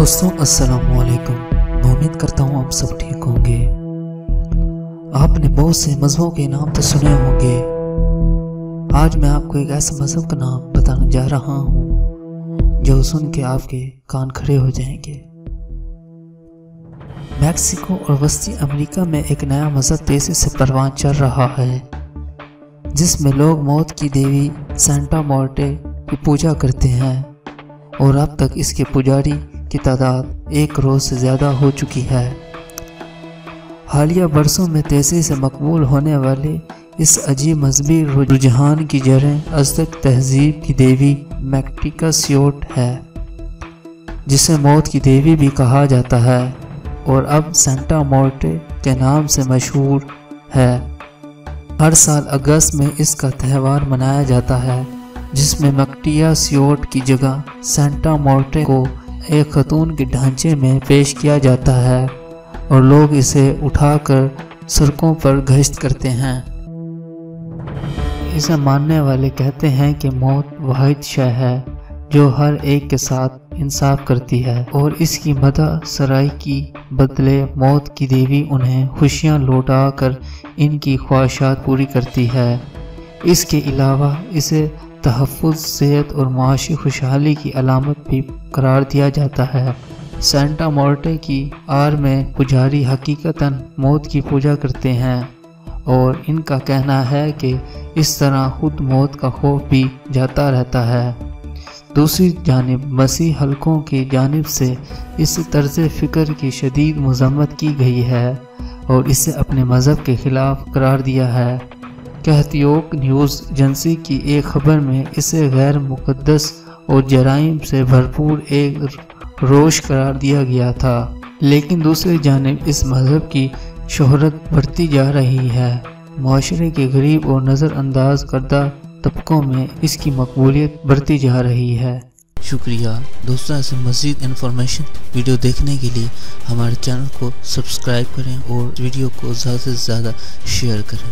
दोस्तों अस्सलाम वालेकुम। मैं उम्मीद करता हूँ आप सब ठीक होंगे। आपने बहुत से मज़हबों के नाम तो सुने होंगे। आज मैं आपको एक ऐसे मज़हब का नाम बताने जा रहा हूँ जो सुन के आपके कान खड़े हो जाएंगे। मैक्सिको और वस्ती अमेरिका में एक नया मज़हब तेजी से परवान चल रहा है जिसमें लोग मौत की देवी सेंटा मुर्टे की पूजा करते हैं और अब तक इसके पुजारी की तादाद 1 करोड़ से ज़्यादा हो चुकी है। हालिया बरसों में तेज़ी से मकबूल होने वाले इस अजीब मजहबी रुझान की जड़ें अज़्तक तहजीब की देवी मैक्टिकासियोट है, जिसे मौत की देवी भी कहा जाता है और अब सेंटा मुर्टे के नाम से मशहूर है। हर साल अगस्त में इसका त्यौहार मनाया जाता है जिसमें मैक्टिकासियोट की जगह सेंटा मुर्टे को एक खतून के ढांचे में पेश किया जाता है और लोग इसे उठाकर सड़कों पर गश्त करते हैं। इसे मानने वाले कहते हैं कि मौत वाहिद शय है जो हर एक के साथ इंसाफ करती है और इसकी मदह सराय की बदले मौत की देवी उन्हें खुशियां लौटा कर इनकी ख्वाहिशात पूरी करती है। इसके अलावा इसे तहफ़्फ़ुज़, सेहत और माशी खुशहाली की अलामत भी करार दिया जाता है। सेंटा मुर्टे की आड़ में पुजारी हकीकतन मौत की पूजा करते हैं और इनका कहना है कि इस तरह खुद मौत का खौफ भी जाता रहता है। दूसरी जानिब मसीह हलकों की जानिब से इस तर्ज फ़िक्र की शदीद मज़म्मत की गई है और इसे अपने मज़हब के ख़िलाफ़ करार दिया है। कहतियोक न्यूज़ एजेंसी की एक खबर में इसे गैर मुक़द्दस और जराइम से भरपूर एक रोश करार दिया गया था, लेकिन दूसरी जानिब इस मज़हब की शोहरत बढ़ती जा रही है। माशरे के गरीब और नज़रअंदाज करदा तबकों में इसकी मकबूलियत बढ़ती जा रही है। शुक्रिया दोस्तों। ऐसे मज़ीद इन्फॉर्मेशन वीडियो देखने के लिए हमारे चैनल को सब्सक्राइब करें और वीडियो को ज़्यादा से ज़्यादा शेयर करें।